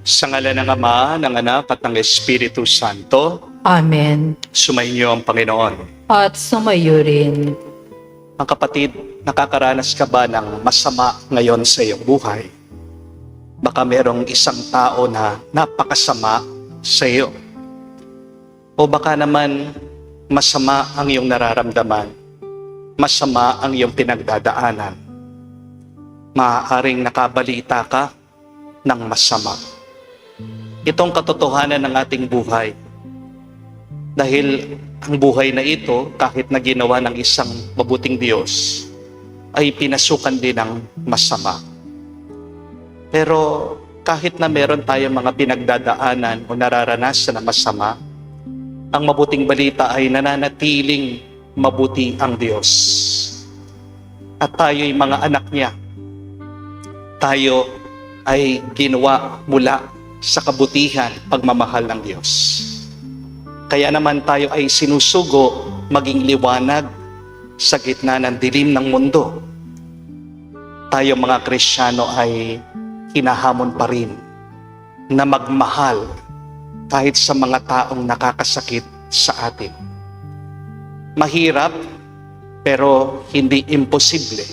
Sa ngalan ng Ama, ng Anak, at ng Espiritu Santo, Amen. sumainyo ang Panginoon. At sumayo rin. Ang kapatid, nakakaranas ka ba ng masama ngayon sa iyong buhay? Baka merong isang tao na napakasama sa iyo. O baka naman masama ang iyong nararamdaman, masama ang iyong pinagdadaanan. Maaaring nakabalita ka ng masama. Itong katotohanan ng ating buhay. Dahil ang buhay na ito, kahit na ginawa ng isang mabuting Diyos, ay pinasukan din ng masama. Pero kahit na meron tayong mga pinagdadaanan o nararanasan na masama, ang mabuting balita ay nananatiling mabuti ang Diyos. At tayo'y mga anak niya. Tayo ay ginawa mula sa kabutihan, pagmamahal ng Diyos. Kaya naman tayo ay sinusugo maging liwanag sa gitna ng dilim ng mundo. Tayo mga Kristiyano ay hinahamon pa rin na magmahal kahit sa mga taong nakakasakit sa atin. Mahirap, pero hindi imposible.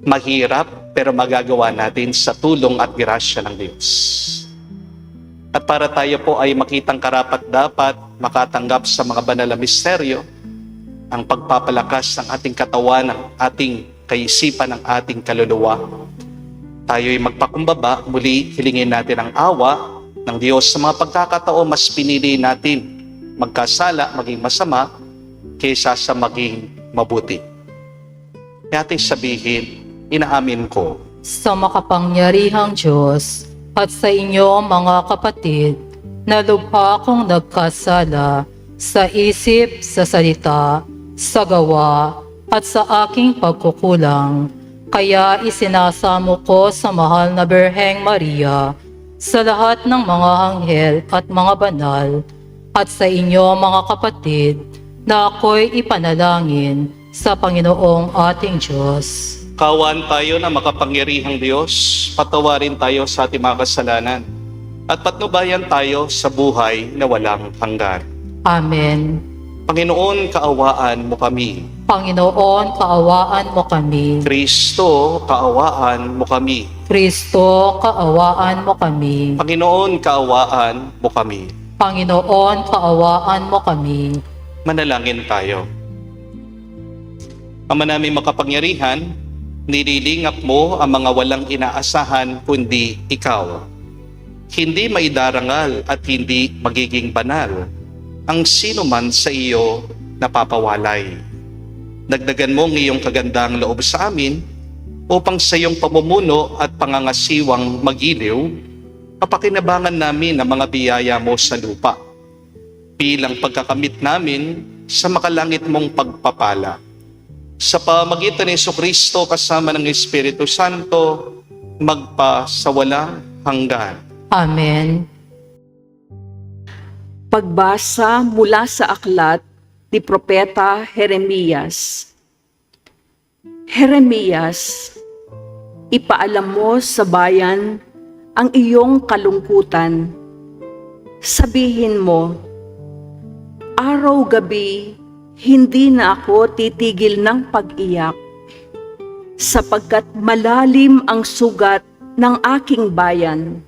Mahirap, pero magagawa natin sa tulong at grasya ng Diyos. At para tayo po ay makitang karapat-dapat makatanggap sa mga banal na misteryo, ang pagpapalakas ng ating katawan, ng ating kaisipan, ng ating kaluluwa, tayo'y magpakumbaba, muli hilingin natin ang awa ng Diyos sa mga pagkakataon mas pinili natin magkasala, maging masama, kaysa sa maging mabuti. Kaya ating sabihin, inaamin ko, Sa makapangyarihang Diyos at sa inyo mga kapatid, na lubha akong nagkasala sa isip, sa salita, sa gawa, at sa aking pagkukulang. Kaya isinasamo ko sa mahal na Birheng Maria, sa lahat ng mga anghel at mga banal, at sa inyo mga kapatid, na ako'y ipanalangin sa Panginoong ating Diyos. kawan tayo na makapangyarihang Diyos, patawarin tayo sa ating mga kasalanan, at patnubayan tayo sa buhay na walang hanggan. Amen. Panginoon, kaawaan mo kami. Panginoon, kaawaan mo kami. Kristo, kaawaan mo kami. Kristo, kaawaan mo kami. Panginoon, kaawaan mo kami. Panginoon, kaawaan mo kami. Manalangin tayo. Ama namin makapangyarihan, nililingap mo ang mga walang inaasahan kundi ikaw. Hindi maidarangal at hindi magiging banal ang sino man sa iyo napapawalay. Dagdagan mo ang iyong kagandang loob sa amin upang sa iyong pamumuno at pangangasiwang magiliw, kapakinabangan namin ang mga biyaya mo sa lupa bilang pagkakamit namin sa makalangit mong pagpapala. Sa pamagitan ni Jesucristo kasama ng Espiritu Santo, magpa sa walang hanggan. Amen. Pagbasa mula sa aklat ni Propeta Jeremias. Jeremias, ipaalam mo sa bayan ang iyong kalungkutan. Sabihin mo, araw-gabi, hindi na ako titigil ng pag-iyak, sapagkat malalim ang sugat ng aking bayan.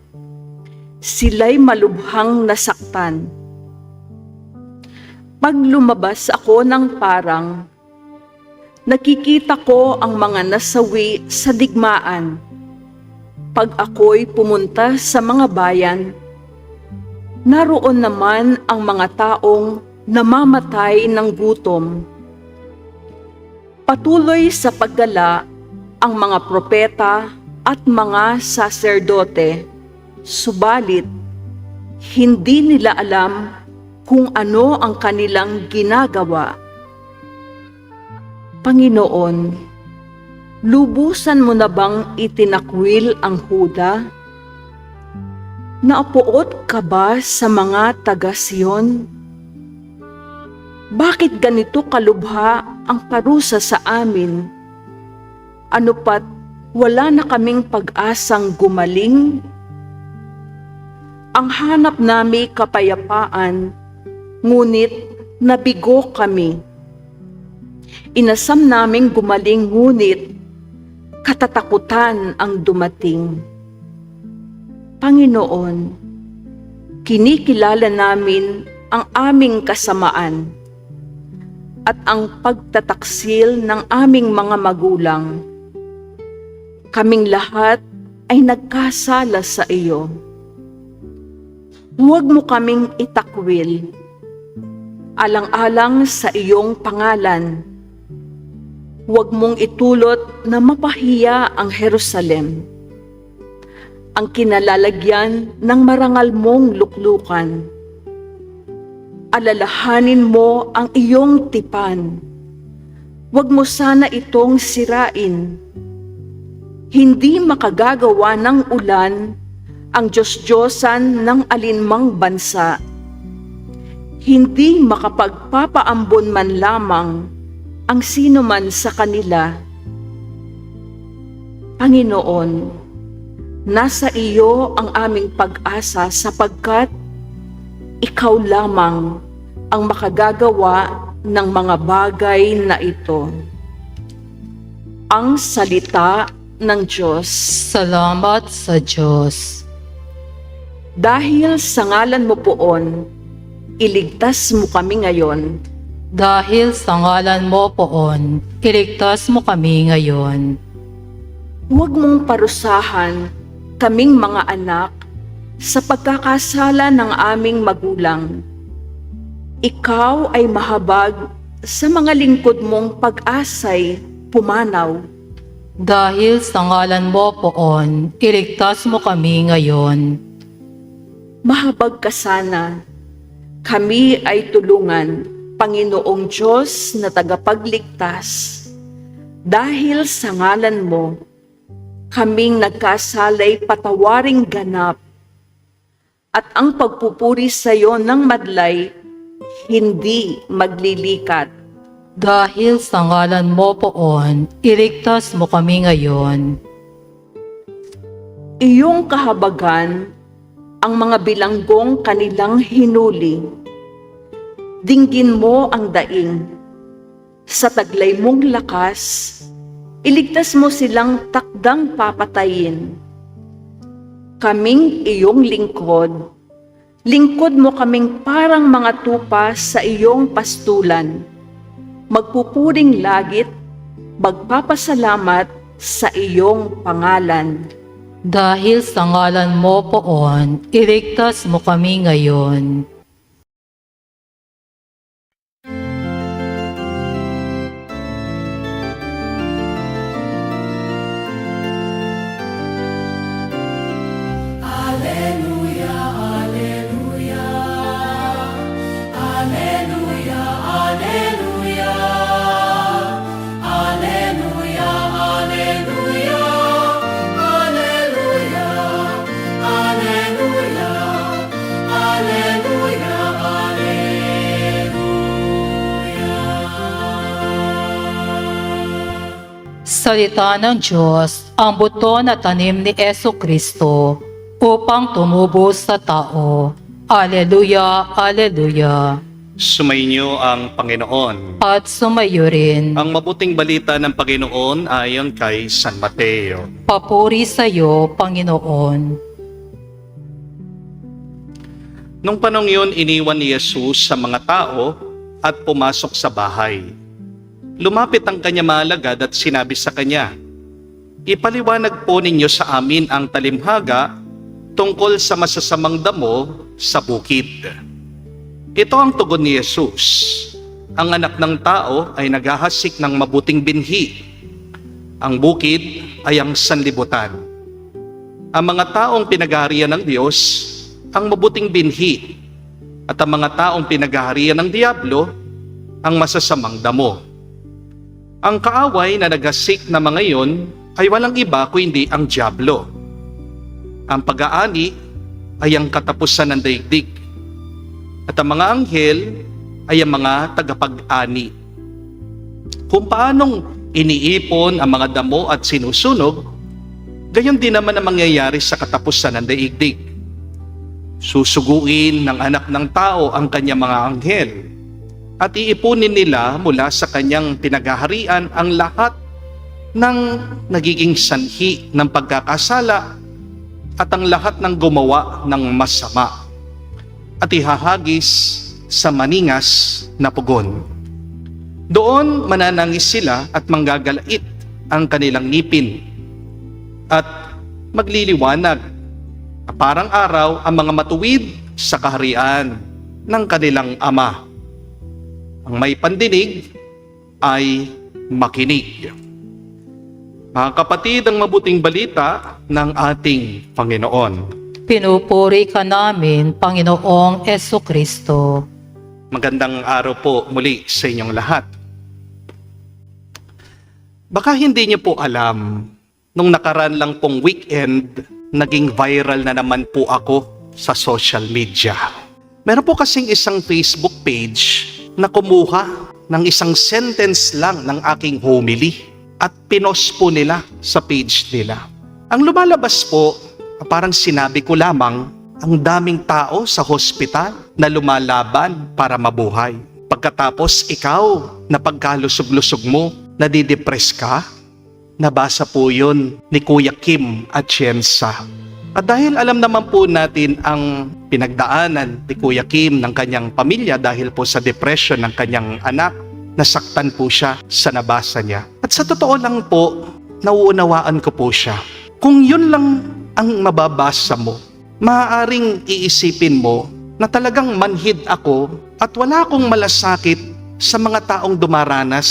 Sila'y malubhang nasaktan. Pag lumabas ako ng parang, nakikita ko ang mga nasawi sa digmaan. Pag ako'y pumunta sa mga bayan, naroon naman ang mga taong namamatay ng gutom. Patuloy sa paggala ang mga propeta at mga saserdote, subalit hindi nila alam kung ano ang kanilang ginagawa. Panginoon, lubusan mo na bang itinakwil ang Huda? Naapuot ka ba sa mga taga-Siyon? Bakit ganito kalubha ang parusa sa amin? Ano pat wala na kaming pag-asang gumaling? Ang hanap nami kapayapaan, ngunit nabigo kami. Inasam naming gumaling, ngunit katatakutan ang dumating. Panginoon, kinikilala namin ang aming kasamaan at ang pagtataksil ng aming mga magulang. Kaming lahat ay nagkasala sa iyo. Huwag mo kaming itakwil, alang-alang sa iyong pangalan. Huwag mong itulot na mapahiya ang Jerusalem, ang kinalalagyan ng marangal mong luklukan. Alalahanin mo ang iyong tipan. Huwag mo sana itong sirain. Hindi makagagawa ng ulan ang Diyos-Diyosan ng alinmang bansa. Hindi makapagpapaambon man lamang ang sino man sa kanila. Panginoon, nasa iyo ang aming pag-asa sapagkat ikaw lamang ang makagagawa ng mga bagay na ito. Ang salita ng Diyos. Salamat sa Diyos. Dahil sa ngalan mo poon, iligtas mo kami ngayon. Dahil sa ngalan mo poon, iligtas mo kami ngayon. Huwag mong parusahan kaming mga anak sa pagkakasala ng aming magulang. Ikaw ay mahabag sa mga lingkod mong pag-asay pumanaw. Dahil sa ngalan mo poon, iligtas mo kami ngayon. Mahabag ka sana. Kami ay tulungan, Panginoong Diyos na tagapagligtas. Dahil sa ngalan mo, kaming nagkasalay patawaring ganap. At ang pagpupuri sa iyo ng madlay, hindi maglilikat. Dahil sa ngalan mo poon, iligtas mo kami ngayon. Iyong kahabagan ang mga bilanggong kanilang hinuli. Dinggin mo ang daing. Sa taglay mong lakas, iligtas mo silang takdang papatayin. Kaming iyong lingkod, lingkod mo kaming parang mga tupa sa iyong pastulan. Magpupuring langit, magpapasalamat sa iyong pangalan. Dahil sa ngalan mo poon, iligtas mo kami ngayon. Salita ng Diyos, ang buto na tanim ni Jesucristo upang tumubo sa tao. Aleluya, aleluya. Sumainyo ang Panginoon. At sumayo rin. Ang mabuting balita ng Panginoon ayon kay San Mateo. Papuri sa iyo, Panginoon. Nung panong yun, iniwan ni Jesus sa mga tao at pumasok sa bahay. Lumapit ang kanya maalagad at sinabi sa kanya, "Ipaliwanag po ninyo sa amin ang talimhaga tungkol sa masasamang damo sa bukid." Ito ang tugon ni Jesus. Ang anak ng tao ay naghahasik ng mabuting binhi. Ang bukid ay ang sanlibutan. Ang mga taong pinag-aarian ng Diyos, ang mabuting binhi. At ang mga taong pinag-aarian ng Diablo, ang masasamang damo. Ang kaaway na naghasik na mga iyon ay walang iba kundi ang Diablo. Ang pag-aani ay ang katapusan ng daigdig. At ang mga anghel ay ang mga tagapag-ani. Kung paanong iniipon ang mga damo at sinusunog, gayon din naman ang mangyayari sa katapusan ng daigdig. Susuguin ng anak ng tao ang kanyang mga anghel at iipunin nila mula sa kanyang pinaghaharian ang lahat ng nagiging sanhi ng pagkakasala at ang lahat ng gumawa ng masama at ihahagis sa maningas na pugon. Doon mananangis sila at manggagalait ang kanilang ngipin at magliliwanag parang araw ang mga matuwid sa kaharian ng kanilang Ama. Ang may pandinig ay makinig. Mga kapatid, ang mabuting balita ng ating Panginoon. Pinupuri ka namin, Panginoong Jesucristo. Magandang araw po muli sa inyong lahat. Baka hindi niyo po alam, nung nakaraan lang pong weekend, naging viral na naman po ako sa social media. Meron po kasing isang Facebook page na kumuha ng isang sentence lang ng aking homily at pinost po nila sa page nila. Ang lumalabas po, parang sinabi ko lamang, ang daming tao sa hospital na lumalaban para mabuhay. Pagkatapos ikaw na pagkalusog-lusog mo, nadidepress ka, nabasa po yun ni Kuya Kim Atienza. At dahil alam naman po natin ang pinagdaanan ni Kuya Kim ng kanyang pamilya dahil po sa depression ng kanyang anak, nasaktan po siya sa nabasa niya. At sa totoo lang po, nauunawaan ko po siya. Kung yun lang ang mababasa mo, maaaring iisipin mo na talagang manhid ako at wala akong malasakit sa mga taong dumaranas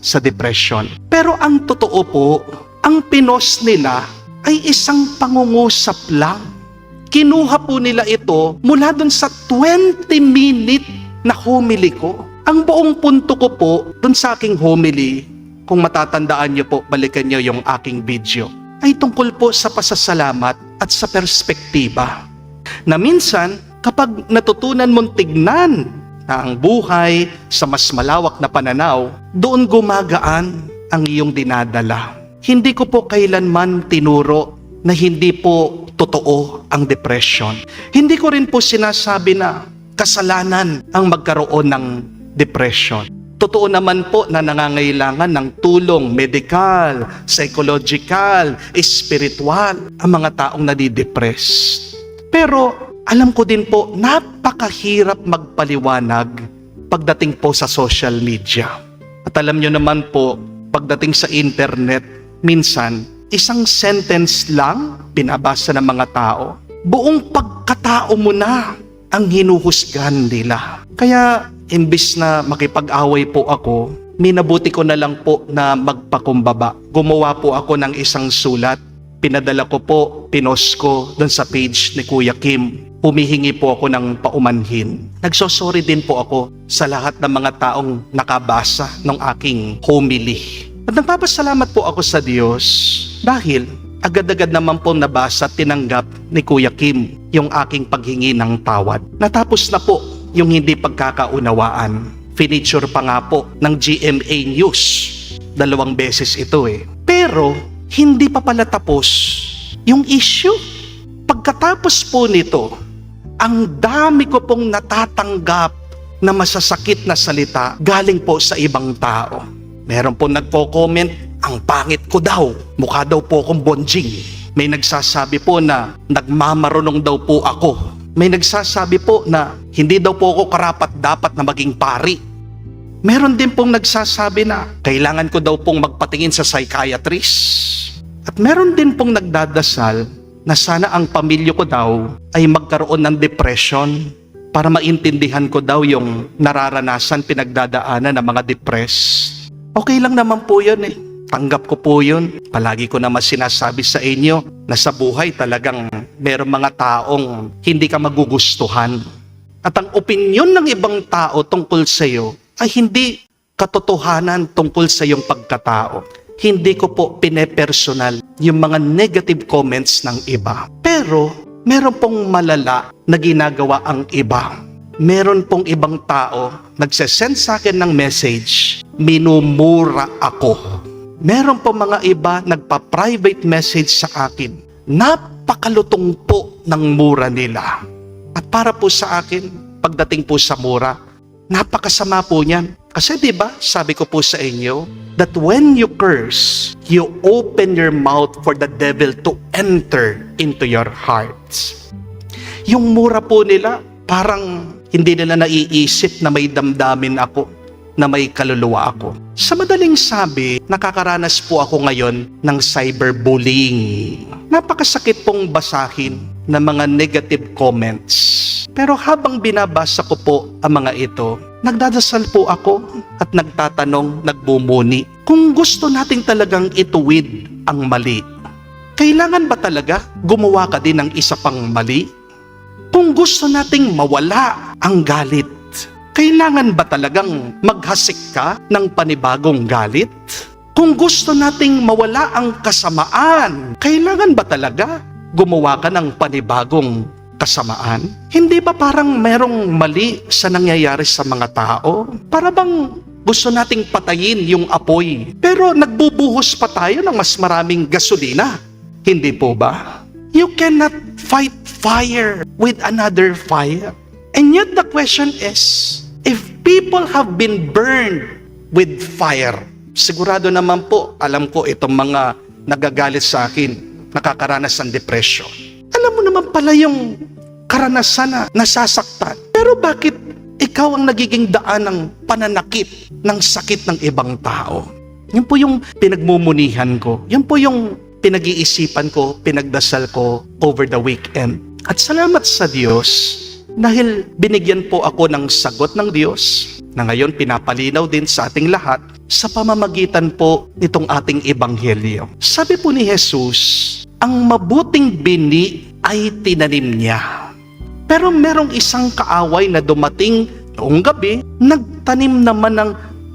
sa depression. Pero ang totoo po, ang pinost nila ay isang pangungusap lang. Kinuha po nila ito mula dun sa 20-minute na homily ko. Ang buong punto ko po dun sa aking homily, kung matatandaan niyo po, balikan niyo yung aking video, ay tungkol po sa pasasalamat at sa perspektiba. Na minsan, kapag natutunan mong tignan na ang buhay sa mas malawak na pananaw, doon gumagaan ang iyong dinadala. Hindi ko po kailanman tinuro na hindi po totoo ang depression. Hindi ko rin po sinasabi na kasalanan ang magkaroon ng depression. Totoo naman po na nangangailangan ng tulong medikal, psychological, spiritual ang mga taong nadidepress. Pero alam ko din po, napakahirap magpaliwanag pagdating po sa social media. At alam nyo naman po, pagdating sa internet, minsan, isang sentence lang binabasa ng mga tao. Buong pagkatao mo na ang hinuhusgan nila. Kaya, imbis na makipag-away po ako, minabuti ko na lang po na magpakumbaba. Gumawa po ako ng isang sulat. Pinadala ko po, pinost ko doon sa page ni Kuya Kim. Humihingi po ako ng paumanhin. Nagsosorry din po ako sa lahat ng mga taong nakabasa ng aking homily. At nagpapasalamat po ako sa Diyos dahil agad-agad naman po nabasa at tinanggap ni Kuya Kim yung aking paghingi ng tawad. Natapos na po yung hindi pagkakaunawaan. Finiture pa nga po ng GMA News. 2 beses ito eh. Pero hindi pa pala tapos yung issue. Pagkatapos po nito, ang dami ko pong natatanggap na masasakit na salita galing po sa ibang tao. Meron po nagpo-comment, ang pangit ko daw, mukha daw po akong bonjing. May nagsasabi po na nagmamarunong daw po ako. May nagsasabi po na hindi daw po ako karapat-dapat na maging pari. Meron din pong nagsasabi na kailangan ko daw pong magpatingin sa psychiatrist. At meron din pong nagdadasal na sana ang pamilya ko daw ay magkaroon ng depression para maintindihan ko daw yung nararanasan, pinagdadaanan ng mga depressed. Okay lang naman po yun eh. Tanggap ko po yun. Palagi ko naman sinasabi sa inyo na sa buhay talagang merong mga taong hindi ka magugustuhan. At ang opinyon ng ibang tao tungkol sa iyo ay hindi katotohanan tungkol sa iyong pagkatao. Hindi ko po pinepersonal yung mga negative comments ng iba. Pero meron pong malala na ginagawa ang iba. Meron pong ibang tao nagsesend sa akin ng message, minumura ako. Meron pong mga iba nagpa-private message sa akin. Napakalutong po ng mura nila. At para po sa akin, pagdating po sa mura, napakasama po niyan. Kasi di ba, sabi ko po sa inyo, that when you curse, you open your mouth for the devil to enter into your hearts. Yung mura po nila, parang hindi nila naiisip na may damdamin ako, na may kaluluwa ako. Sa madaling sabi, nakakaranas po ako ngayon ng cyberbullying. Napakasakit pong basahin ng mga negative comments. Pero habang binabasa ko po ang mga ito, nagdadasal po ako at nagtatanong, nagbumuni. Kung gusto nating talagang ituwid ang mali, kailangan ba talaga gumawa ka din ng isa pang mali? Kung gusto nating mawala ang galit, kailangan ba talagang maghasik ka ng panibagong galit? Kung gusto nating mawala ang kasamaan, kailangan ba talaga gumawa ka ng panibagong kasamaan? Hindi ba parang merong mali sa nangyayari sa mga tao? Para bang gusto nating patayin yung apoy, pero nagbubuhos pa tayo ng mas maraming gasolina? Hindi po ba? You cannot fight fire with another fire. And yet the question is, if people have been burned with fire, sigurado naman po, alam ko itong mga nagagalit sa akin, nakakaranas ng depression. Alam mo naman pala yung karanasan na nasasaktan. Pero bakit ikaw ang nagiging daan ng pananakit, ng sakit ng ibang tao? Yun po yung pinagmumunihan ko. Yun po yung pinag-iisipan ko, pinagdasal ko over the weekend. At salamat sa Diyos dahil binigyan po ako ng sagot ng Diyos na ngayon pinapalinaw din sa ating lahat sa pamamagitan po nitong ating ebanghelyo. Sabi po ni Jesus, ang mabuting bini ay tinanim niya. Pero merong isang kaaway na dumating noong gabi, nagtanim naman ng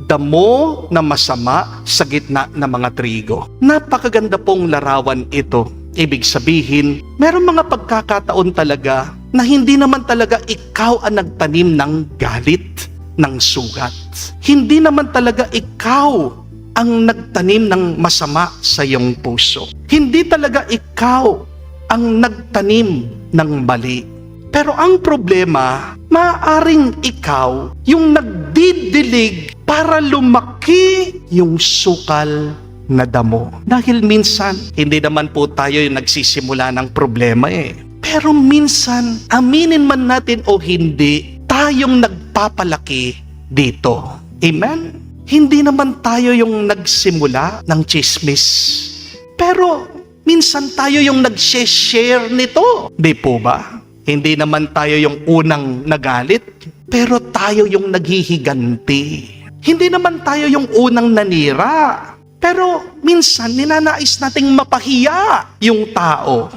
damo na masama sa gitna ng mga trigo. Napakaganda pong larawan ito. Ibig sabihin, merong mga pagkakataon talaga na hindi naman talaga ikaw ang nagtanim ng galit, ng sugat. Hindi naman talaga ikaw ang nagtanim ng masama sa iyong puso. Hindi talaga ikaw ang nagtanim ng mali. Pero ang problema, maaaring ikaw yung nagdidilig para lumaki yung sukal na damo. Dahil minsan, hindi naman po tayo yung nagsisimula ng problema eh. Pero minsan, aminin man natin o hindi, tayong nagpapalaki dito. Amen? Hindi naman tayo yung nagsimula ng chismis. Pero minsan tayo yung nag-share nito. Di po ba? Hindi naman tayo yung unang nagalit, pero tayo yung naghihiganti. Hindi naman tayo yung unang nanira, pero minsan ninanais nating mapahiya yung tao.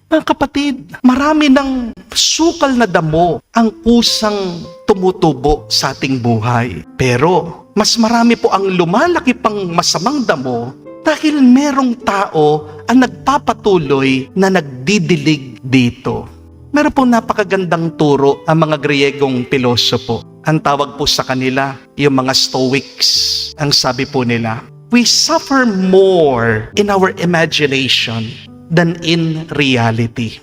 Mga kapatid, marami ng sukal na damo ang kusang tumutubo sa ating buhay. Pero mas marami po ang lumalaki pang masamang damo dahil merong tao ang nagpapatuloy na nagdidilig dito. Meron po napakagandang turo ang mga Griyegong pilosopo. Ang tawag po sa kanila, yung mga Stoics. Ang sabi po nila, we suffer more in our imagination than in reality.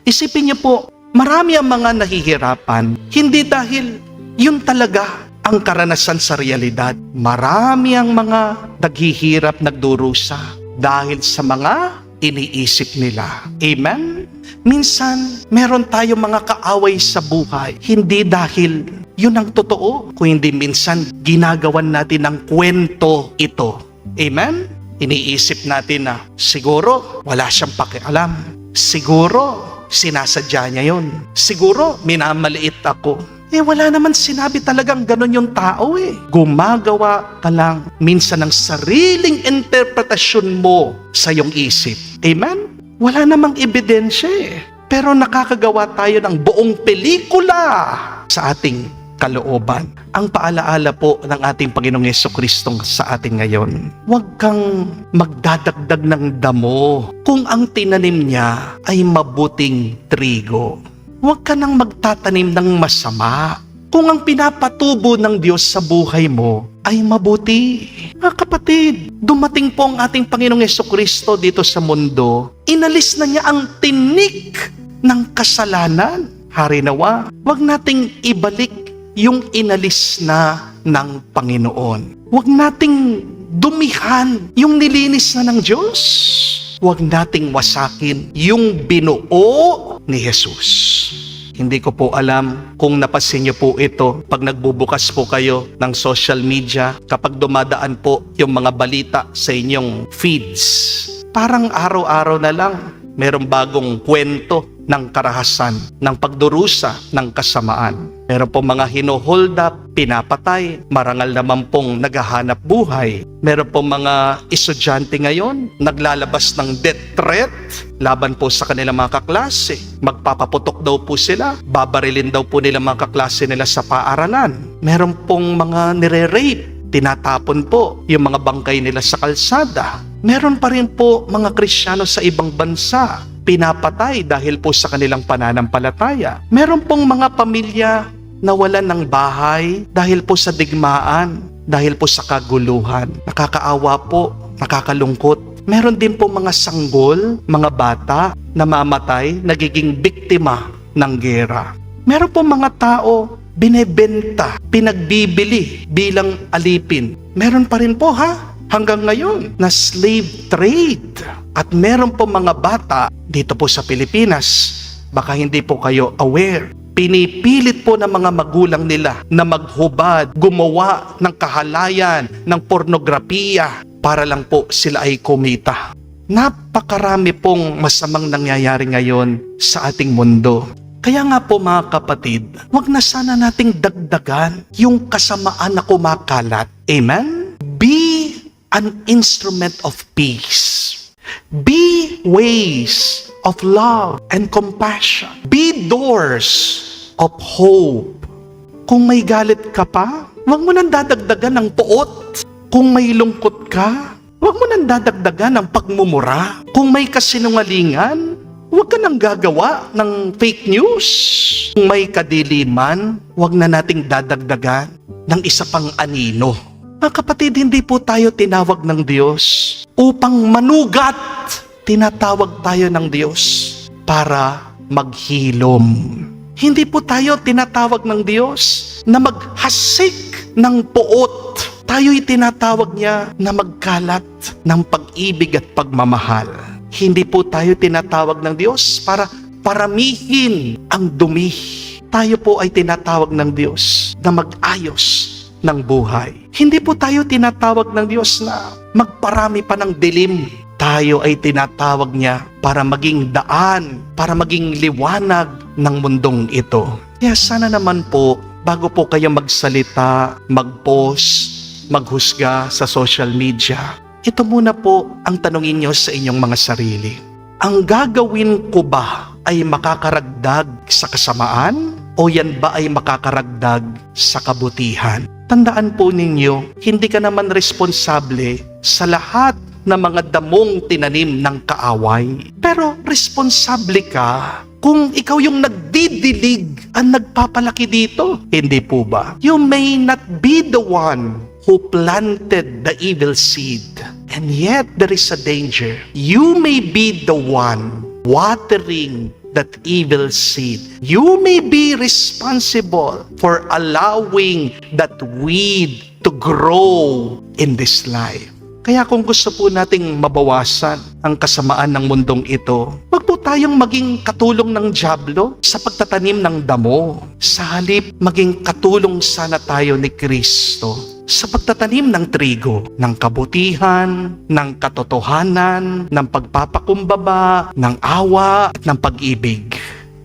Isipin niyo po, marami ang mga nahihirapan, hindi dahil yun talaga ang karanasan sa realidad. Marami ang mga naghihirap, nagdurusa dahil sa mga iniisip nila. Amen? Minsan, meron tayong mga kaaway sa buhay, hindi dahil yun ang totoo, kung hindi minsan ginagawan natin ng kwento ito. Amen? Iniisip natin na siguro wala siyang pakialam. Siguro sinasadya niya yun. Siguro minamaliit ako. Wala naman sinabi talagang ganun yung tao eh. Gumagawa ka lang minsan ng sariling interpretasyon mo sa iyong isip. Amen? Wala namang ebidensya eh. Pero nakakagawa tayo ng buong pelikula sa ating kalooban. Ang paalaala po ng ating Panginoong Jesucristo sa atin ngayon, huwag kang magdadagdag ng damo kung ang tinanim niya ay mabuting trigo. Huwag ka nang magtatanim ng masama kung ang pinapatubo ng Diyos sa buhay mo ay mabuti. Mga kapatid, dumating po ang ating Panginoong Jesucristo dito sa mundo. Inalis na niya ang tinik ng kasalanan. Hari nawa, wag nating ibalik yung inalis na ng Panginoon. Wag nating dumihan yung nilinis na ng Diyos. Wag nating wasakin yung binuo ni Jesus. Hindi ko po alam kung napansin niyo po ito pag nagbubukas po kayo ng social media, kapag dumadaan po yung mga balita sa inyong feeds. Parang araw-araw na lang merong bagong kwento ng karahasan, ng pagdurusa, ng kasamaan. Meron po mga hino-hold up, pinapatay, marangal naman pong naghahanap buhay. Meron po mga estudyante ngayon, naglalabas ng death threat laban po sa kanilang mga kaklase. Magpapaputok daw po sila, babarilin daw po nila mga kaklase nila sa paaralan. Meron pong mga nire-rape, tinatapon po yung mga bangkay nila sa kalsada. Meron pa rin po mga Kristiyano sa ibang bansa, pinapatay dahil po sa kanilang pananampalataya. Meron pong mga pamilya nawalan ng bahay dahil po sa digmaan, dahil po sa kaguluhan. Nakakaawa po, nakakalungkot. Meron din po mga sanggol, mga bata na mamatay, nagiging biktima ng gera. Meron po mga tao binebenta, pinagbibili bilang alipin. Meron pa rin po hanggang ngayon na slave trade. At meron po mga bata dito po sa Pilipinas, baka hindi po kayo aware, pinipilit po ng mga magulang nila na maghubad, gumawa ng kahalayan, ng pornografiya para lang po sila ay kumita. Napakarami pong masamang nangyayari ngayon sa ating mundo. Kaya nga po mga kapatid, wag na sana nating dagdagan yung kasamaan na kumakalat. Amen? Be an instrument of peace. Be ways of love and compassion. Be doors of hope. Kung may galit ka pa, wag mo nang dadagdagan ng puot. Kung may lungkot ka, wag mo nang dadagdagan ng pagmumura. Kung may kasinungalingan, wag ka nang gagawa ng fake news. Kung may kadiliman, wag na nating dadagdagan ng isa pang anino. Mga kapatid, hindi po tayo tinawag ng Diyos upang manugat. Tinatawag tayo ng Diyos para maghilom. Hindi po tayo tinatawag ng Diyos na maghasik ng puot. Tayo'y tinatawag niya na magkalat ng pag-ibig at pagmamahal. Hindi po tayo tinatawag ng Diyos para paramihin ang dumi. Tayo po ay tinatawag ng Diyos na mag-ayos ng buhay. Hindi po tayo tinatawag ng Diyos na magparami pa ng dilim. Tayo ay tinatawag niya para maging daan, para maging liwanag ng mundong ito. Kaya sana naman po, bago po kayo magsalita, mag-post, maghusga sa social media, ito muna po ang tanungin niyo sa inyong mga sarili. Ang gagawin ko ba ay makakaragdag sa kasamaan o yan ba ay makakaragdag sa kabutihan? Tandaan po ninyo, hindi ka naman responsable sa lahat ng mga damong tinanim ng kaaway. Pero responsable ka kung ikaw yung nagdidilig ang nagpapalaki dito. Hindi po ba? You may not be the one who planted the evil seed. And yet there is a danger. You may be the one watering that evil seed. You may be responsible for allowing that weed to grow in this life. Kaya kung gusto po nating mabawasan ang kasamaan ng mundong ito, wag po tayong maging katulong ng dyablo sa pagtatanim ng damo. Sa halip, maging katulong sana tayo ni Kristo sa pagtatanim ng trigo, ng kabutihan, ng katotohanan, ng pagpapakumbaba, ng awa, at ng pag-ibig.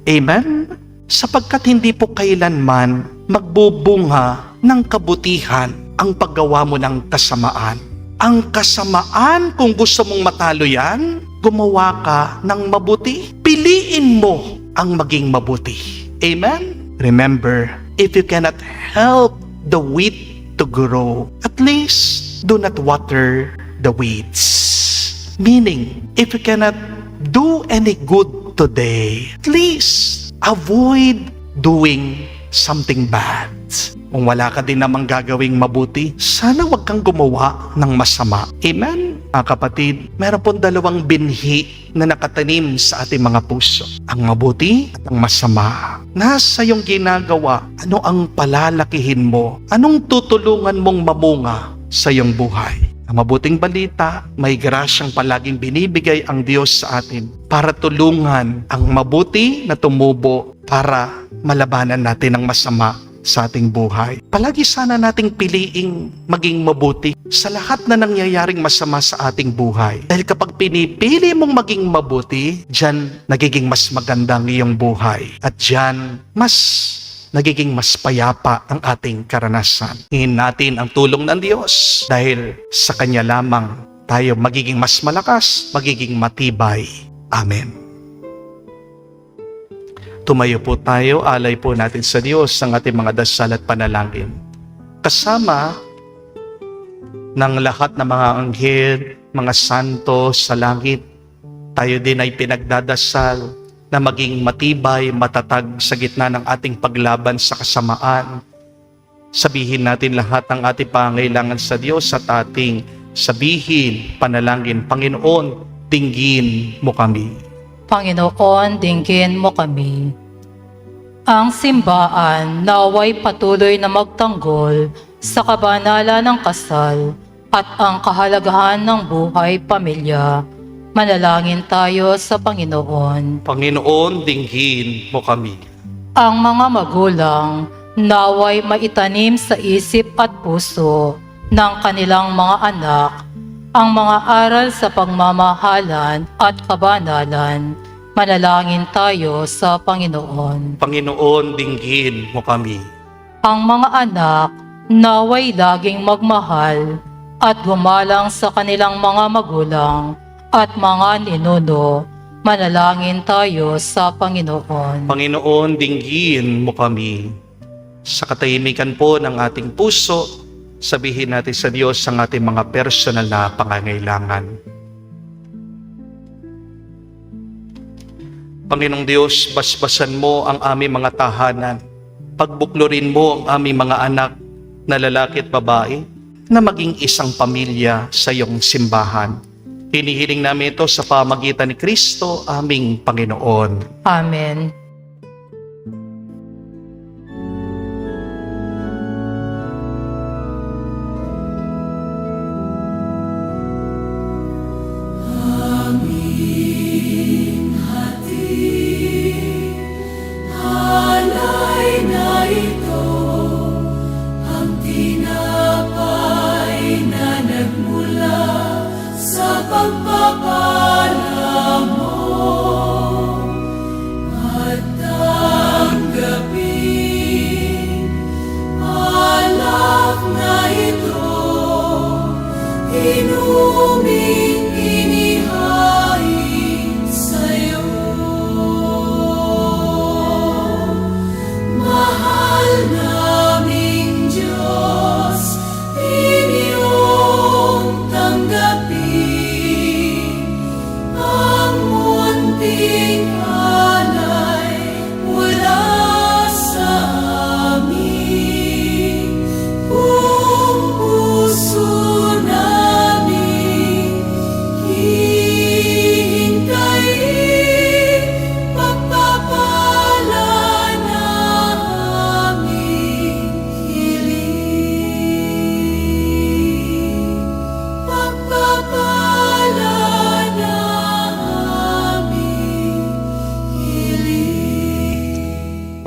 Amen? Sapagkat hindi po kailanman magbubunga ng kabutihan ang paggawa mo ng kasamaan. Ang kasamaan, kung gusto mong matalo yan, gumawa ka ng mabuti. Piliin mo ang maging mabuti. Amen? Remember, if you cannot help the wheat to grow, at least do not water the weeds. Meaning, if you cannot do any good today, at least avoid doing something bad. Kung wala ka din namang gagawing mabuti, sana wag kang gumawa ng masama. Amen? Kapatid, meron pong dalawang binhi na nakatanim sa ating mga puso. Ang mabuti at ang masama. Nasa iyong ginagawa, ano ang palalakihin mo? Anong tutulungan mong mamunga sa iyong buhay? Ang mabuting balita, may grasyang palaging binibigay ang Diyos sa atin para tulungan ang mabuti na tumubo para malabanan natin ang masama sa ating buhay. Palagi sana nating piliing maging mabuti sa lahat na nangyayaring masama sa ating buhay. Dahil kapag pinipili mong maging mabuti, diyan nagiging mas maganda ang iyong buhay. At diyan nagiging mas payapa ang ating karanasan. Hingin natin ang tulong ng Diyos dahil sa Kanya lamang tayo magiging mas malakas, magiging matibay. Amen. Tumayo po tayo, alay po natin sa Diyos ang ating mga dasal at panalangin. Kasama ng lahat ng mga anghel, mga santo sa langit, tayo din ay pinagdadasal na maging matibay, matatag sa gitna ng ating paglaban sa kasamaan. Sabihin natin lahat ng ating pangailangan sa Diyos at ating sabihin, panalangin, Panginoon, dinggin mo kami. Panginoon, dinggin mo kami. Ang simbahan naway patuloy na magtanggol sa kabanalan ng kasal at ang kahalagahan ng buhay pamilya. Manalangin tayo sa Panginoon. Panginoon, dinggin mo kami. Ang mga magulang naway maitanim sa isip at puso ng kanilang mga anak ang mga aral sa pagmamahalan at kabanalan. Manalangin tayo sa Panginoon. Panginoon, dinggin mo kami. Ang mga anak naway laging magmahal at gumalang sa kanilang mga magulang at mga ninuno. Manalangin tayo sa Panginoon. Panginoon, dinggin mo kami. Sa katahimikan po ng ating puso, sabihin natin sa Diyos ang ating mga personal na pangangailangan. Panginoong Diyos, basbasan mo ang aming mga tahanan. Pagbuklurin mo ang aming mga anak na lalaki at babae na maging isang pamilya sa iyong simbahan. Hinihiling namin ito sa pamagitan ni Kristo, aming Panginoon. Amen. Inuming inihain sa'yo. Mahal naming Diyos, inyong tanggapin ang munting alay mula sa amin. Buong puso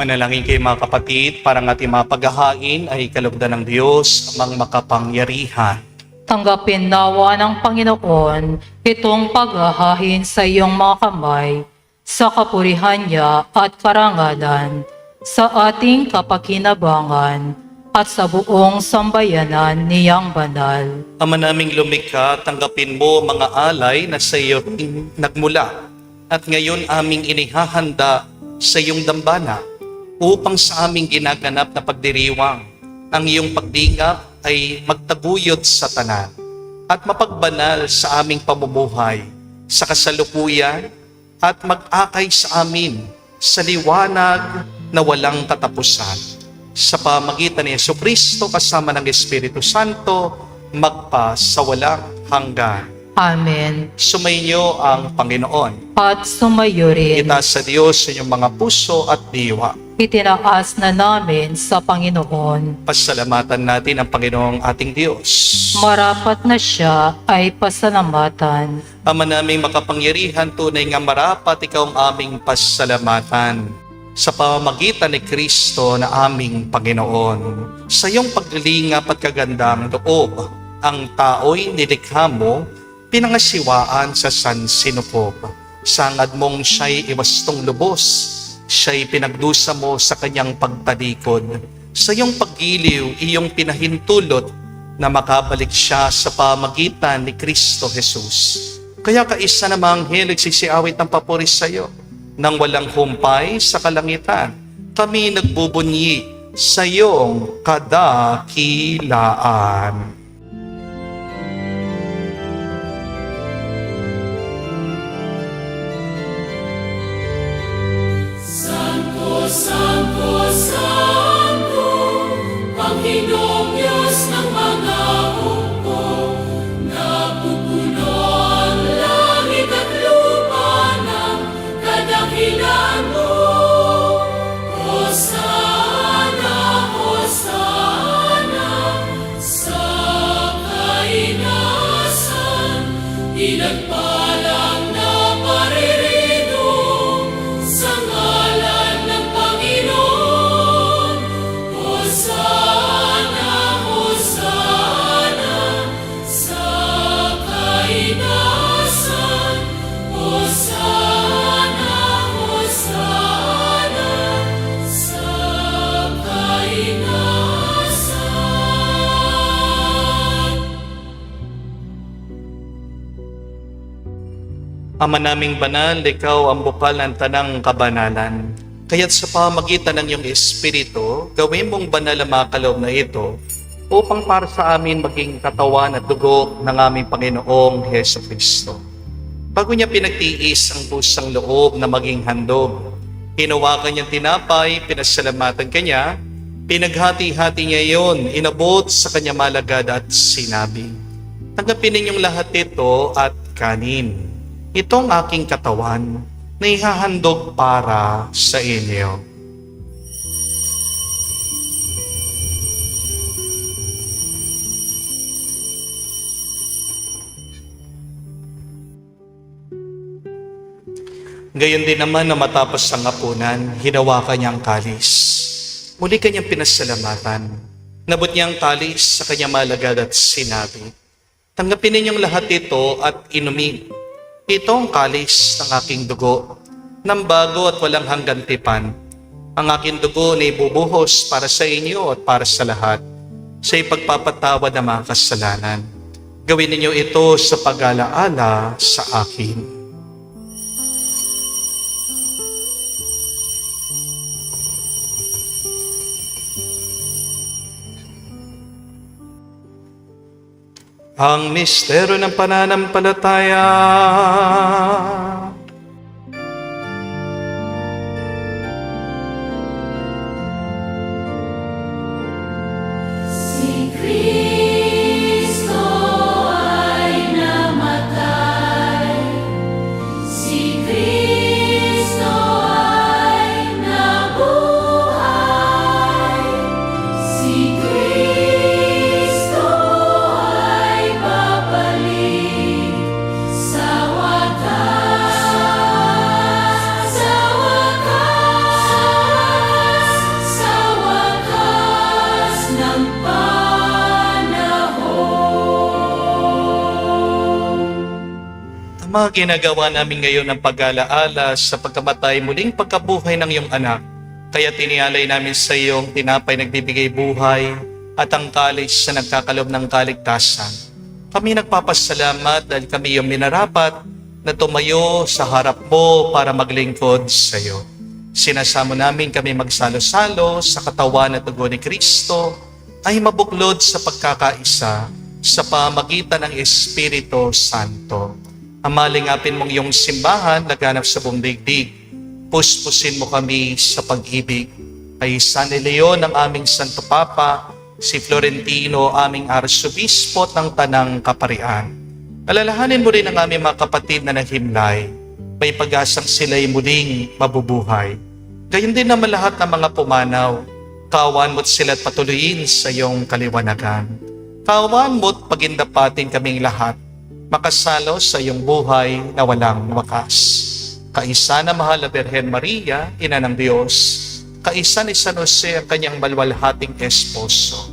Manalangin kayo mga kapatid, para ang ating mga paghahain ay kalugdan ng Diyos, amang makapangyarihan. Tanggapin nawa ng Panginoon itong paghahain sa iyong mga kamay, sa kapurihan niya at karangalan, sa ating kapakinabangan at sa buong sambayanan niyang banal. Ama naming lumikha, tanggapin mo mga alay na sa iyo rin nagmula at ngayon aming inihahanda sa iyong dambana upang sa aming ginaganap na pagdiriwang ang iyong pagdingap ay magtaguyod sa tanan at mapagbanal sa aming pamumuhay sa kasalukuyan at mag-akay sa amin sa liwanag na walang katapusan. Sa pamagitan ni Jesucristo kasama ng Espiritu Santo, magpa sa walang hanggan. Amen. Sumainyo ang Panginoon. At sumayo rin. Itaas sa Diyos sa inyong mga puso at diwa. Itinaas na namin sa Panginoon. Pasalamatan natin ang Panginoong ating Diyos. Marapat na siya ay pasalamatan. Ama naming makapangyarihan, tunay nga marapat ikaw ang aming pasalamatan sa pamamagitan ni Kristo na aming Panginoon. Sa iyong paglilingap at kagandang loob, ang tao'y nilikha mo, pinangasiwaan sa sansinupok. Sangad mong siya'y iwastong lubos, siya'y pinagdusa mo sa kanyang pagtalikod. Sa iyong paggiliw, iyong pinahintulot na makabalik siya sa pamagitan ni Kristo Jesus. Kaya kaisa namang hilig sisiawit ng papuri sa iyo. Nang walang humpay sa kalangitan, kami nagbubunyi sa iyong kadakilaan. Santo, Santo, Santo, Panginoong Diyos ng mga hukbo, napupuno ang langit at lupa ng kadakilaan mo. Hosana, Hosana, sa kainasan, pinagpalang na paririno sa ngalan ng Panginoon. Hosana, Hosana, sa kainasan. Hosana, Hosana, sa kainasan. Ama naming banal, ikaw ang bukal ng tanang kabanalan. Kaya't sa pamagitan ng iyong Espiritu, gawin mong banal ang mga kaloob na ito upang para sa amin maging katawan at dugo ng aming Panginoong Heso Kristo. Bago niya pinagtiis ang pusang loob na maging handog, hinawakan niyang tinapay, pinasalamatan kanya, pinaghati-hati niya iyon, inabot sa kanya malagad at sinabi, "Tanggapin ninyong lahat ito at kanin. Itong aking katawan na ihahandog para sa inyo." Gayon din naman na matapos ang hapunan, hinawakan niya ang kalis. Muli kanyang pinasalamatan. Nabot niya ang kalis sa kanyang malagad at sinabi, "Tanggapin ninyong lahat ito at inumin. Ito ang kalis ng aking dugo, ng bago at walang hanggang tipan. Ang aking dugo na ibubuhos para sa inyo at para sa lahat, sa ipagpapatawad ng mga kasalanan. Gawin ninyo ito sa pag-alaala sa akin." Ang misteryo ng pananampalataya. Si Kristo ay namatay, si Kristo ay nabuhay, si Kristo ay babalik sa wakas, sa wakas, sa wakas ng panahon. Ang mga ginagawa namin ngayon ng pag-alaala sa pagkamatay muling pagkabuhay ng iyong anak, kaya tinialay namin sa iyong tinapay nagbibigay buhay at ang kalis na nagkakalob ng kaligtasan. Kami nagpapasalamat dahil kami iyong minarapat na tumayo sa harap mo para maglingkod sa iyo. Sinasamo namin kami magsalo-salo sa katawan at dugo ni Kristo ay mabuklod sa pagkakaisa sa pamagitan ng Espiritu Santo. Amalingapin mong iyong simbahan laganap sa buong daigdig. Puspusin mo kami sa pag-ibig. Ay San Leon ang aming Santo Papa, si Florentino aming Arsobispo ng Tanang Kaparian, Alalahanin mo rin ang aming mga kapatid na naghimlay. May pag-asang sila'y muling mabubuhay. Gayon din naman lahat ng mga pumanaw. Kaawaan mo't sila't patuloyin sa iyong kaliwanagan. Kaawaan mo't pagindapatin kaming lahat, makasalo sa iyong buhay na walang wakas. Kaisa na mahal na Birhen Maria, Ina ng Diyos. Kaisa ni San Jose ang kanyang malwalhating esposo.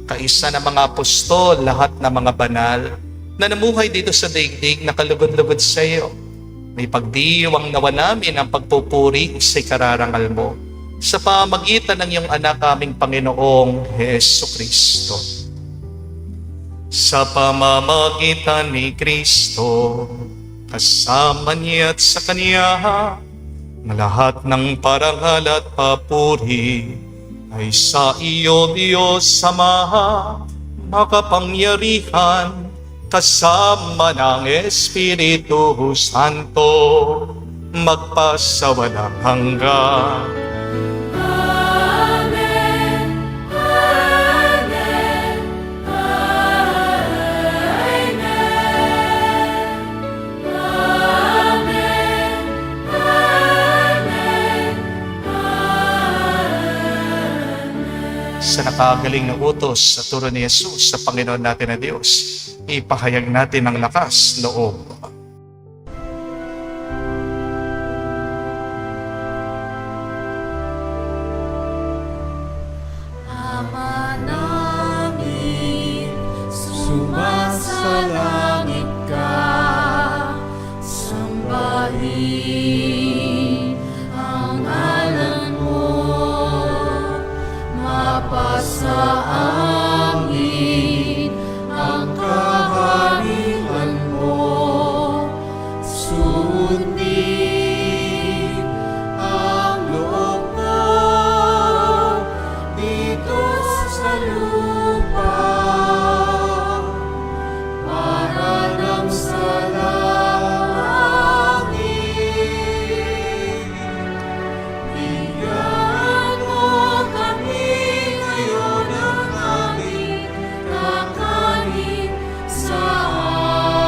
Kaisa na mga apostol, lahat na mga banal, na namuhay dito sa daigdig na kalugod-lugod sa iyo. May pagdiwang nawa namin ang pagpupuri sa ikararangal mo sa pamagitan ng iyong anak aming Panginoong Hesu Kristo. Sa pamamagitan ni Kristo, kasama niya at sa Kanya, na lahat ng parangal at papuri ay sa iyo, Diyos Ama, makapangyarihan, kasama ng Espiritu Santo, magpasawalang hanggan. Amen. Amen. Amen. Amen. Amen. Sa nakagaling na utos sa turo ni Jesus sa Panginoon natin na Diyos, ipahayag natin ang lakas loob. Ama namin, sumasalangit ka, sambahin ang ngalan mo, mapasa amin ang kaharian mo, sundin ang loob mo dito sa lupa, para ng sa langit. Bigyan mo kami ngayon ng aming kakanin sa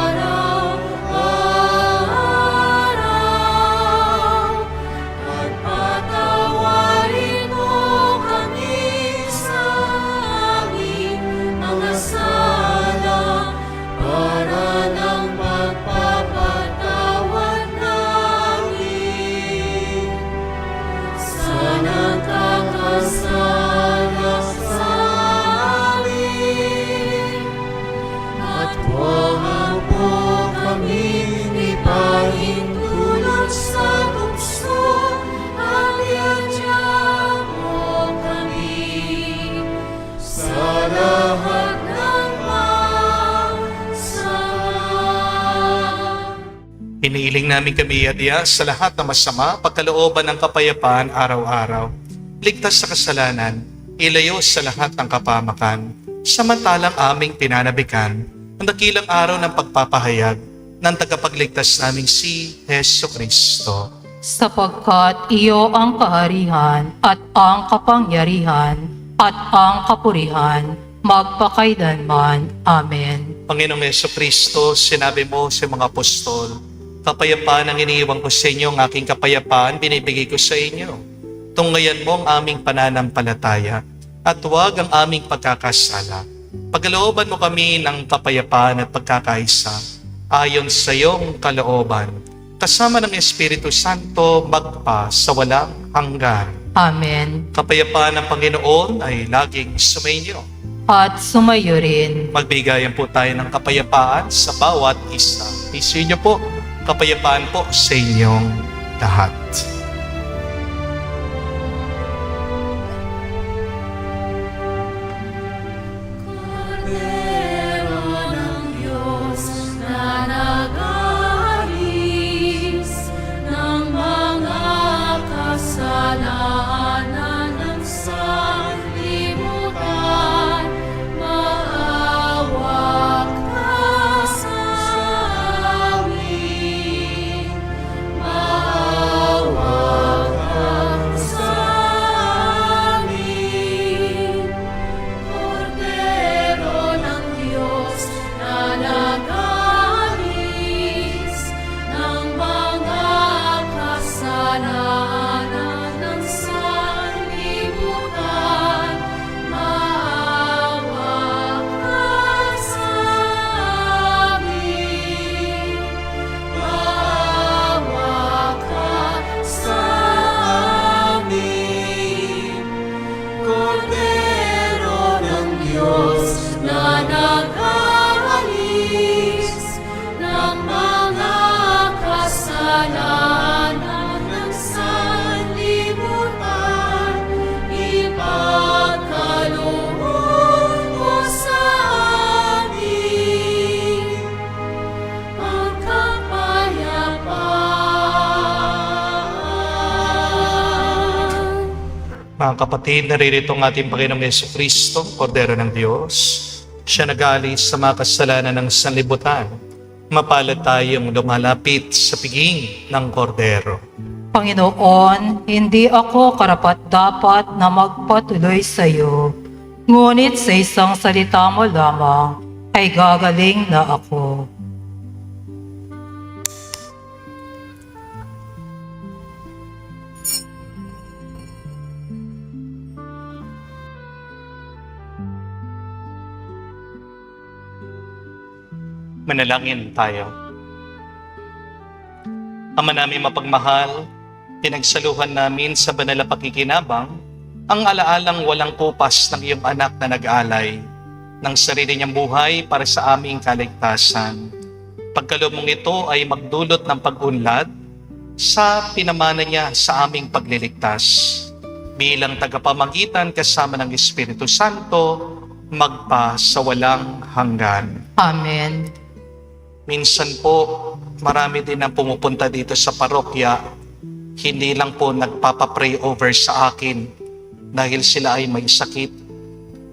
araw-araw, at patawarin mo kami sa aming mga sala, para ng pagpapatawad namin sa nagkakasala sa amin. At huwag mo kaming ipahintulot sa tukso, at iadya mo kami sa lahat ng masama. Iniiling namin kami iadya sa lahat ng masama, pagkalooban ng kapayapaan araw-araw. Ligtas sa kasalanan, ilayo sa lahat ng kapamakan, samantalang aming pinanabikan ang dakilang araw ng pagpapahayag ng tagapagligtas naming si Hesu Kristo. Sapagkat iyo ang kaharian at ang kapangyarihan at ang kapurihan magpakailanman. Amen. Panginoong Hesu Kristo, sinabi mo sa mga apostol, kapayapaan ang iniiwan ko sa inyo, ang aking kapayapaan binibigay ko sa inyo. Tunggayan mo ang aming pananampalataya at huwag ang aming pagkakasala. Pagkalooban mo kami ng kapayapaan at pagkakaisa ayon sa iyong kalooban, kasama ng Espiritu Santo magpa sa walang hanggan. Amen. Kapayapaan ng Panginoon ay laging sumainyo. At sumayo rin. Magbigayan po tayo ng kapayapaan sa bawat isa. Isipin niyo po, kapayapaan po sa inyong lahat. Kordero ng Diyos na nag-aalis ng mga kasalanan ng sanlibutan, maawa ka sa amin, maawa Mga kapatid, naririto ang ating Panginoong Jesucristo, Kordero ng Diyos. Siya nag-aalis sa mga kasalanan ng sanlibutan. Mapalad tayong lumalapit sa piging ng Kordero. Panginoon, hindi ako karapat-dapat na magpatuloy sa iyo. Ngunit sa isang salita mo lamang ay gagaling na ako. Manalangin tayo. Ama namin mapagmahal, pinagsaluhan namin sa banal na pakikinabang ang alaalang walang kupas ng iyong anak na nag-alay ng sarili niyang buhay para sa aming kaligtasan. Pagkaloob mong ito ay magdulot ng pag-unlad sa pinamana niya sa aming pagliligtas. Bilang tagapamagitan kasama ng Espiritu Santo, magpa sa walang hanggan. Amen. Minsan po, marami din ang pumupunta dito sa parokya, hindi lang po nagpapapray over sa akin dahil sila ay may sakit.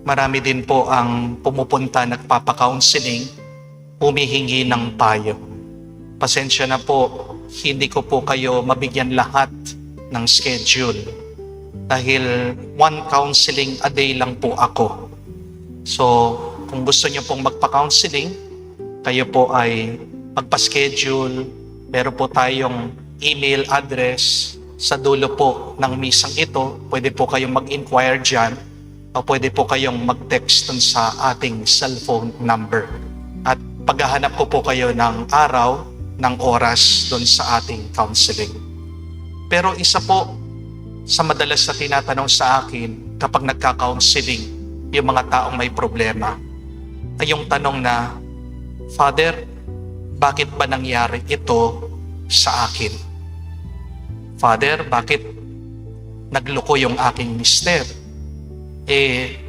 Marami din po ang pumupunta, nagpapa-counseling, humihingi ng payo. Pasensya na po, hindi ko po kayo mabigyan lahat ng schedule dahil one counseling a day lang po ako. So, kung gusto niyo pong magpa-counseling, kayo po ay magpa-schedule. Meron po tayong email address sa dulo po ng misang ito. Pwede po kayong mag-inquire dyan o pwede po kayong mag-text dun sa ating cellphone number. At paghahanap ko po kayo ng araw, ng oras dun sa ating counseling. Pero isa po sa madalas na tinatanong sa akin kapag nagka-counseling yung mga taong may problema ay yung tanong na, Father, bakit ba nangyari ito sa akin? Father, bakit nagloko yung aking mister?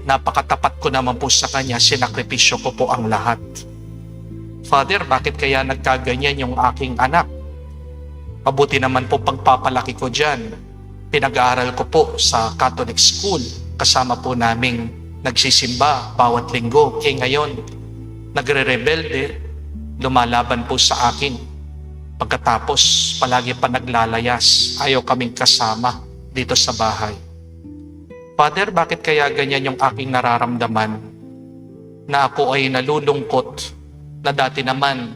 Napakatapat ko naman po sa kanya, sinakripisyo ko po ang lahat. Father, bakit kaya nagkaganyan yung aking anak? Mabuti naman po pagpapalaki ko dyan. Pinag-aaral ko po sa Catholic school. Kasama po naming nagsisimba bawat linggo. Ngayon, nagre-rebelde, lumalaban po sa akin. Pagkatapos, palagi pa naglalayas. Ayaw kaming kasama dito sa bahay. Father, bakit kaya ganyan yung aking nararamdaman? Na ako ay nalulungkot, na dati naman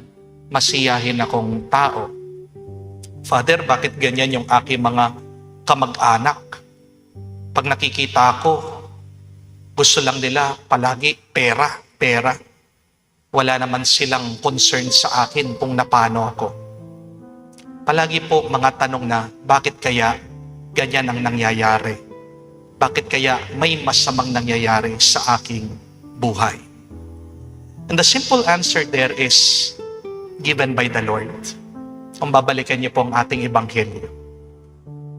masiyahin akong tao. Father, bakit ganyan yung aking mga kamag-anak? Pag nakikita ako, gusto lang nila palagi pera, pera. Wala naman silang concern sa akin kung napano ako. Palagi po mga tanong na, bakit kaya ganyan ang nangyayari? Bakit kaya may masamang nangyayari sa aking buhay? And the simple answer there is given by the Lord. Kung babalikan niyo po ang ating ebanghelyo,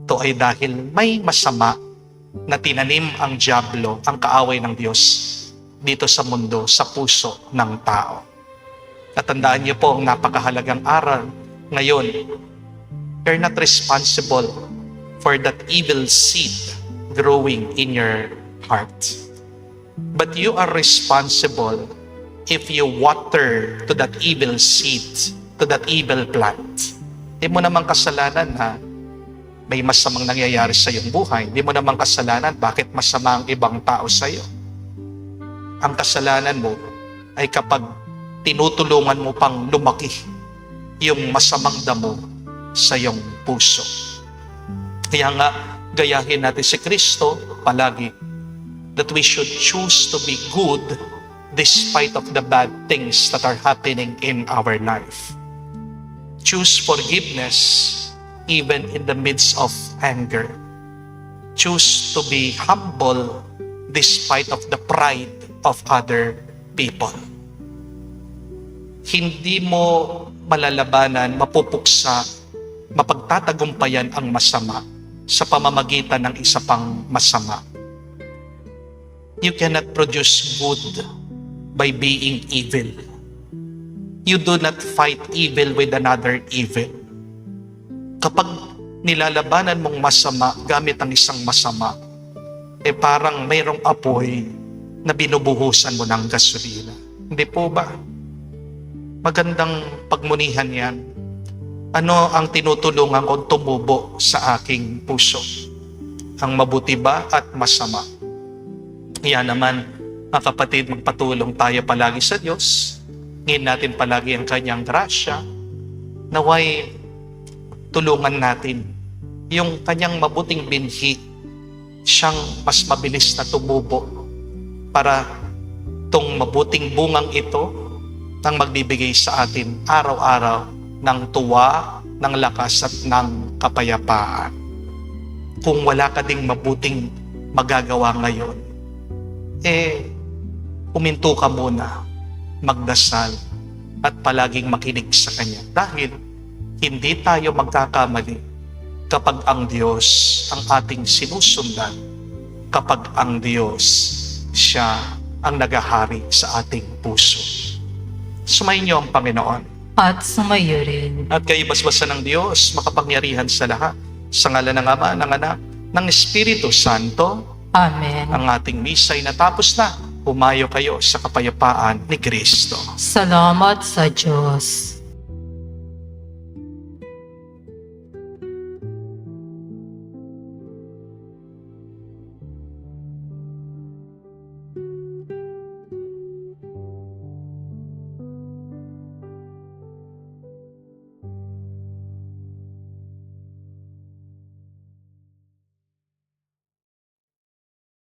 ito ay dahil may masama na tinanim ang dyablo, ang kaaway ng Diyos, dito sa mundo, sa puso ng tao. Natandaan niyo po ang napakahalagang aral ngayon. You're not responsible for that evil seed growing in your heart. But you are responsible if you water to that evil seed, to that evil plant. Di mo naman kasalanan na may masamang nangyayari sa iyong buhay. Di mo naman kasalanan bakit masama ang ibang tao sa iyo. Ang kasalanan mo ay kapag tinutulungan mo pang lumaki yung masamang damo sa iyong puso. Kaya nga, gayahin natin si Kristo palagi that we should choose to be good despite of the bad things that are happening in our life. Choose forgiveness even in the midst of anger. Choose to be humble despite of the pride of other people. Hindi mo malalabanan, mapupuksa, mapagtatagumpayan ang masama sa pamamagitan ng isa pang masama. You cannot produce good by being evil. You do not fight evil with another evil. Kapag nilalabanan mong masama gamit ang isang masama, parang mayroong apoy na binubuhusan mo ng gasolina. Hindi po ba? Magandang pagmunihan yan. Ano ang tinutulungan kong tumubo sa aking puso? Ang mabuti ba at masama? Yan naman, mga kapatid, magpatulong tayo palagi sa Diyos. Ngin natin palagi ang kanyang grasya. Naway tulungan natin yung kanyang mabuting binhi, siyang mas mabilis na tumubo para tong mabuting bungang ito ang magbibigay sa atin araw-araw ng tuwa, ng lakas at ng kapayapaan. Kung wala ka ding mabuting magagawa ngayon, huminto ka muna, magdasal at palaging makinig sa Kanya. Dahil hindi tayo magkakamali kapag ang Diyos ang ating sinusundan, kapag ang Diyos, siya ang nagahari sa ating puso. Sumayin niyo ang Panginoon. At sumayo rin. At kayo basbasa ng Diyos, makapangyarihan sa lahat, sa ngalan ng Ama, ng Anak, ng Espiritu Santo. Amen. Ang ating misa ay natapos na. Humayo kayo sa kapayapaan ni Kristo. Salamat sa Diyos.